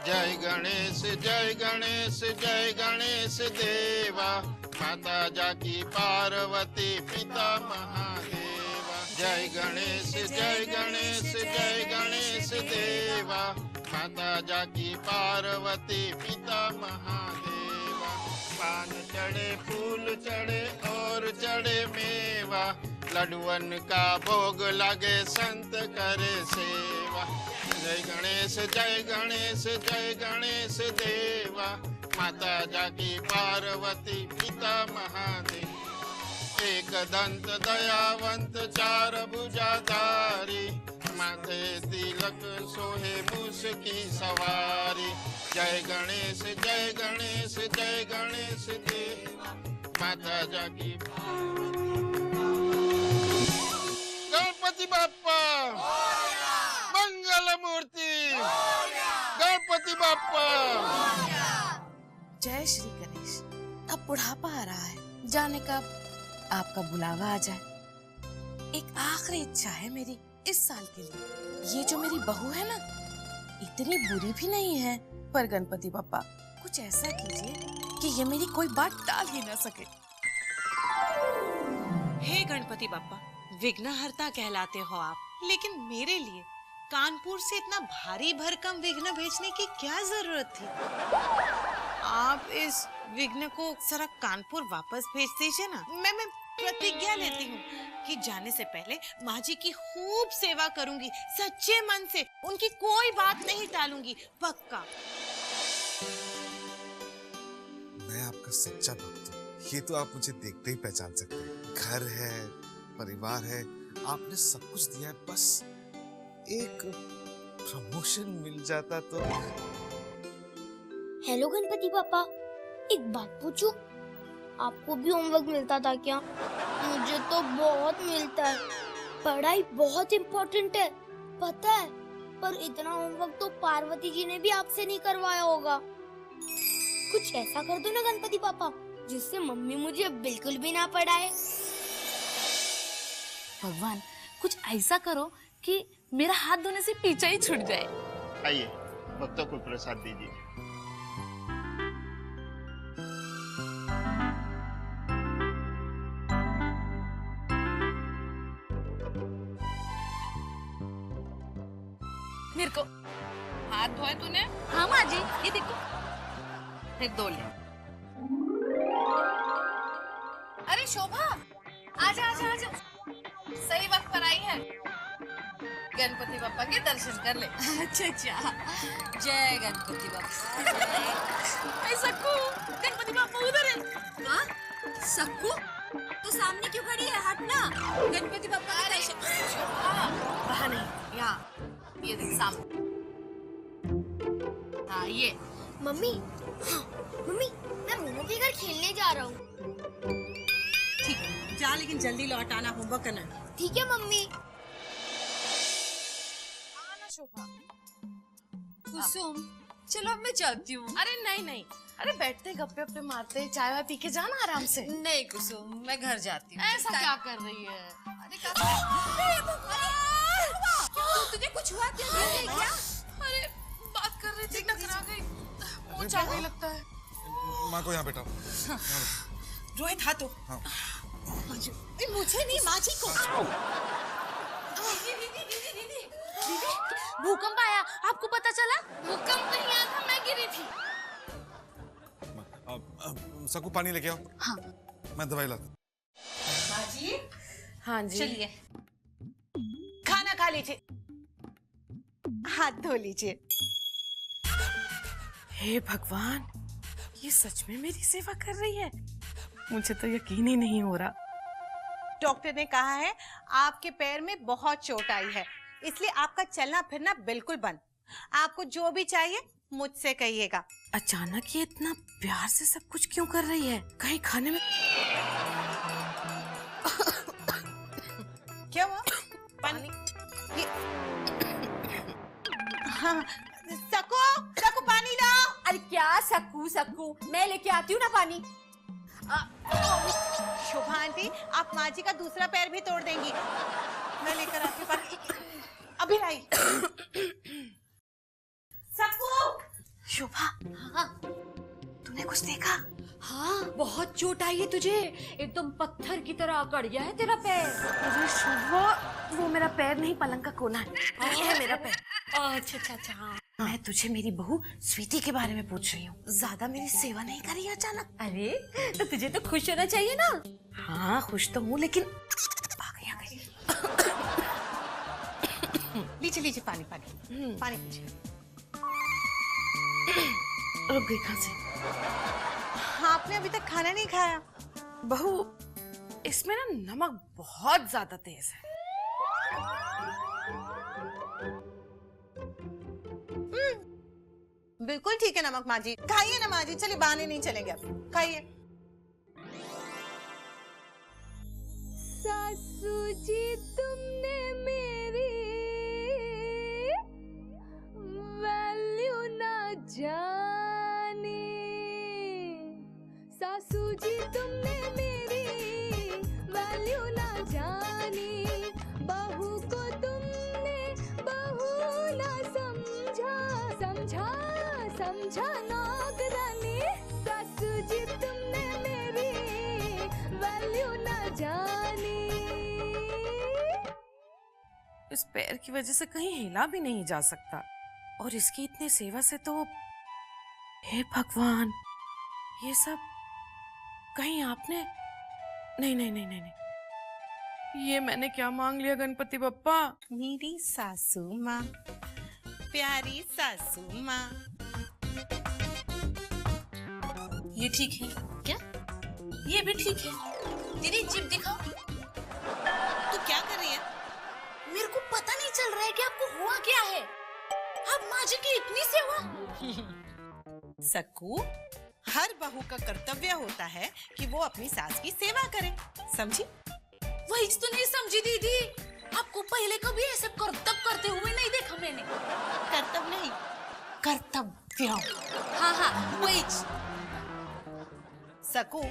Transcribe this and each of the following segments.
जय गणेश जय गणेश जय गणेश देवा, माता जाकी पार्वती पिता महादेवा। जय गणेश जय गणेश जय गणेश देवा, माता जाकी पार्वती पिता महादेवा। पान चढ़े फूल चढ़े और चढ़े मेवा, लड्डुअन का भोग लगे संत करे सेवा। जय गणेश जय गणेश जय गणेश देवा, माता जाकी पार्वती पिता महादेव। एक दंत दयावंत चार भुजाधारी, माथे तिलक सोहे मूस की सवारी। जय गणेश जय गणेश जय गणेश देवा, माता जाकी गणपति बाप्पा मंगल मूर्ति, गणपति बाप्पा। जय श्री गणेश। अब बुढ़ापा आ रहा है, जाने का आपका बुलावा आ जाए। एक आखिरी इच्छा है मेरी इस साल के लिए। ये जो मेरी बहू है ना, इतनी बुरी भी नहीं है, पर गणपति बाप्पा कुछ ऐसा कीजिए कि ये मेरी कोई बात टाल ही ना सके। हे गणपति बाप्पा, विघ्नहर्ता कहलाते हो आप, लेकिन मेरे लिए कानपुर से इतना भारी भरकम विघ्न भेजने की क्या जरूरत थी? आप इस विघ्न को जरा कानपुर वापस भेज दीजिए ना। मैं प्रतिज्ञा लेती हूँ कि जाने से पहले माँ जी की खूब सेवा करूंगी, सच्चे मन से, उनकी कोई बात नहीं टालूंगी, पक्का। मैं आपका सच्चा भक्त हूँ, ये तो आप मुझे देखते ही पहचान सकते हैं। घर है, परिवार है, आपने सब कुछ दिया है, बस एक प्रमोशन मिल जाता तो। हेलो गणपति पापा, एक बात पूछूं? आपको भी होमवर्क मिलता था क्या? मुझे तो बहुत मिलता है। पढ़ाई बहुत इम्पोर्टेंट है, पता है, पर इतना होमवर्क तो पार्वती जी ने भी आपसे नहीं करवाया होगा। कुछ ऐसा कर दो ना गणपति पापा, जिससे मम्मी मुझे बिल्कुल भी ना पढ़ाए। भगवान, कुछ ऐसा करो कि मेरा हाथ धोने से पीछा ही छूट जाए। आइए, भक्तों को प्रसाद दीजिए। मेरे को हाथ धोए तूने? हाँ माँ जी, ये देखो। फिर धो ले। अरे शोभा, आजा आजा आजा, सही वक्त पर आई है। गणपति बाप्पा के दर्शन कर ले। अच्छा अच्छा, जय गणपति बाप्पा। सक्कू, गणपति बाप्पा उधर है। हाँ? सक्कू, तो सामने क्यों खड़ी है? हट ना, गणपति बाप्पा के दर्शन। वहाँ नहीं, यहाँ, ये देख सामने। हाँ ये। मम्मी, हाँ, मम्मी, मैं मोमो के घर खेलने जा रहा हूँ। ठीक है, जा, लेकिन जल्दी लौट आना, होमवर्क करना। ठीक है मम्मी। शोभा, कुसुम, चलो अब मैं जाती हूँ। अरे नहीं नहीं, अरे बैठते गप्पे वप्पे मारते चाय वाय पी के जाना आराम से। नहीं कुसुम, मैं घर जाती हूँ। ऐसा क्या कर रही है? तो तुझे कुछ हुआ क्या? अरे बात कर रही थी, टकरा गई, मुझे आ गई लगता है। माँ को यहाँ बैठा। रोहित हाथों। हाँ। मुझे नहीं, माँ जी को। भूकंप आया, आपको पता चला? भूकंप नहीं आया था, मैं गिरी थी। सकू पानी लेके आओ। हाँ। मैं दवाई लाता। माँ जी, हाँ जी। चलिए, खाना खा लीजिए, हाथ धो लीजिए। हे भगवान, ये सच में मेरी सेवा कर रही है? मुझे तो यकीन ही नहीं हो रहा। डॉक्टर ने कहा है आपके पैर में बहुत चोट आई है, इसलिए आपका चलना फिरना बिल्कुल बंद। आपको जो भी चाहिए मुझसे कहिएगा। अचानक ये इतना प्यार से सब कुछ क्यों कर रही है? कहीं खाने में क्या हुआ? पानी? हाँ, सकू, सकू पानी लाओ। अरे क्या सक्कू सक्कू, मैं लेके आती हूँ ना पानी। शोभा आंटी, आप माँ जी का दूसरा पैर भी तोड़ देंगी। मैं लेकर आती हूँ पानी। अभी लाई। सकू, शोभा, हाँ तूने कुछ देखा? हाँ, बहुत चोट आई है तुझे। एकदम पत्थर की तरह अकड़ गया है तेरा पैर। अरे शोभा, वो मेरा पैर नहीं, पलंग का कोना है। ये है मेरा पैर। अच्छा अच्छा अच्छा, हाँ। मैं तुझे मेरी बहू स्वीटी के बारे में पूछ रही हूँ। ज्यादा मेरी सेवा नहीं करी अचानक। अरे तो तुझे तो खुश होना चाहिए ना। हाँ खुश तो हूँ, लेकिन आ गई। लीजिए लीजिए पानी पानी पानी पीजिए। रुक गई खांसी। आपने अभी तक खाना नहीं खाया? बहू, इसमें ना नमक बहुत ज्यादा तेज है। बिल्कुल ठीक है नमक माँ जी। खाइए ना माँ जी, चलिए बहाने नहीं चलेंगे अब, खाइए। सासू जी तुमने मेरी वैल्यू ना जानी, सासू जी तुमने मेरी वैल्यू ना जानी, बहू को तुमने बहू ना समझा, समझा नौकरानी, सासू जी तुमने मेरी वैल्यू ना जानी। इस पैर की वजह से कहीं हिला भी नहीं जा सकता, और इसकी इतनी सेवा से तो, हे भगवान, ये सब कहीं आपने, नहीं नहीं नहीं नहीं नहीं, ये मैंने क्या मांग लिया गणपति बप्पा। मेरी सासू माँ, प्यारी सासू माँ। ये ठीक है क्या? ये भी ठीक है। दीदी जिप दिखाओ। तू क्या कर रही है? मेरे को पता नहीं चल रहा है कि आपको हुआ क्या है। अब माँ जी की इतनी सेवा। सक्कू, हर बहू का कर्तव्य होता है कि वो अपनी सास की सेवा करे, समझी? वही तो नहीं समझी दीदी। आपको पहले कभी ऐसे कर्तव्य करते हुए नहीं देखा मैंने। कर्तव्य नहीं, कर्तव्य। हाँ हाँ वही। सक्कू,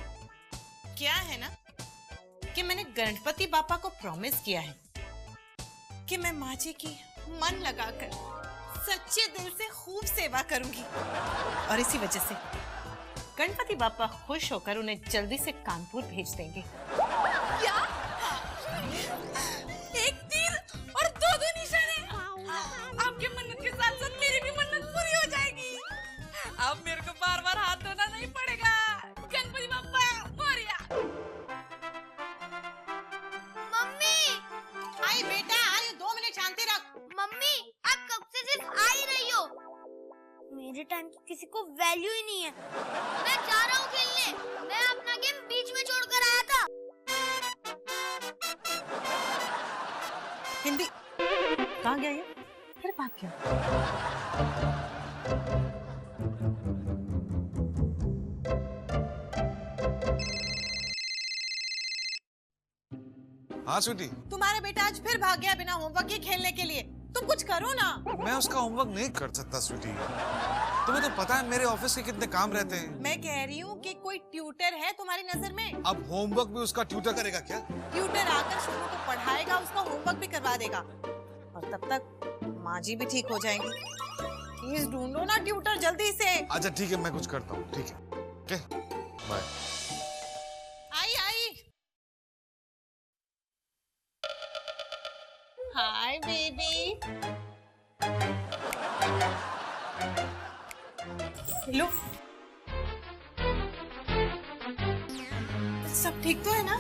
क्या है ना कि मैंने गणपति बापा को प्रॉमिस किया है कि मैं माँ जी की मन लगाकर सच्चे दिल से खूब सेवा करूंगी, और इसी वजह से गणपति बापा खुश होकर उन्हें जल्दी से कानपुर भेज देंगे। क्या? एक तीर और दो निशाने। आपके मन्नत के साथ साथ मेरी भी मन्नत पूरी हो जाएगी। अब मेरे को बार बार हाथ धोना नहीं पड़ेगा। गणपति बाप्पा मोरया। मम्मी, आई बेटा, आई 2 मिनट शांति रख। मम्मी आप कब से सिर्फ आ ही रही हो? मेरे टाइम की किसी को वैल्यू ही नहीं है। मैं जा रहा हूँ खेलने। मैं अपना गेम बीच में छोड़कर आया था। हिंदी कहाँ गया ये? फिर भाग गया। हाँ स्वीटी, तुम्हारा बेटा आज फिर भाग गया बिना होमवर्क के खेलने के लिए। तुम कुछ करो ना। मैं उसका होमवर्क नहीं कर सकता स्वीटी। तुम्हें तो पता है मेरे ऑफिस के कितने काम रहते हैं। मैं कह रही हूँ कि कोई ट्यूटर है तुम्हारी नजर में? अब होमवर्क भी उसका ट्यूटर करेगा क्या? ट्यूटर आकर शुरू को पढ़ाएगा, उसका होमवर्क भी करवा देगा, और तब तक माँ जी भी ठीक हो जाएंगी। प्लीज ढूंढो ना ट्यूटर जल्दी से। अच्छा ठीक है, मैं कुछ करता हूँ। ठीक है, ओके, बाय। आई आई। Hi baby. लो, सब ठीक तो है ना?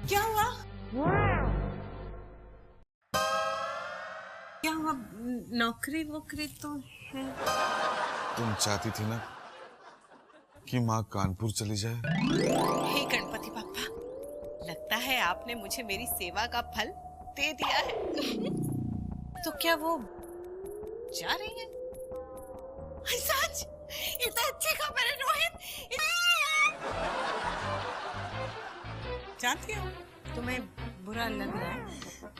क्या हुआ? क्या हुआ? नौकरी वोकरी तो है। तुम चाहती थी ना कि माँ कानपुर चली जाए? हे गणपति बाप्पा, लगता है आपने मुझे मेरी सेवा का फल दे दिया है। तो क्या वो जा रही है? सच? इतना अच्छी खबर है रोहित। जानती हो, तुम्हें बुरा लग रहा है,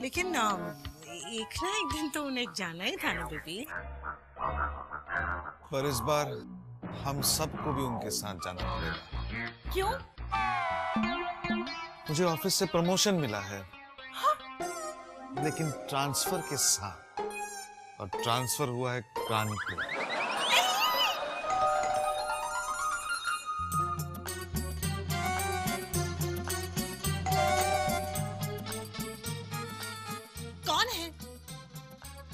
लेकिन एक ना एक दिन तो उन्हें जाना ही था ना बेबी। पर इस बार हम सबको भी उनके साथ जाना पड़ेगा। क्यों? मुझे ऑफिस से प्रमोशन मिला है, लेकिन ट्रांसफर के साथ, और ट्रांसफर हुआ है कानपुर।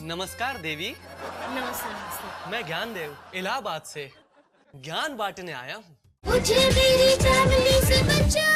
नमस्कार देवी। नमस्ते नमस्ते। मैं ज्ञानदेव इलाहाबाद से ज्ञान बांटने आया हूँ। मुझे मेरी फैमिली से बचा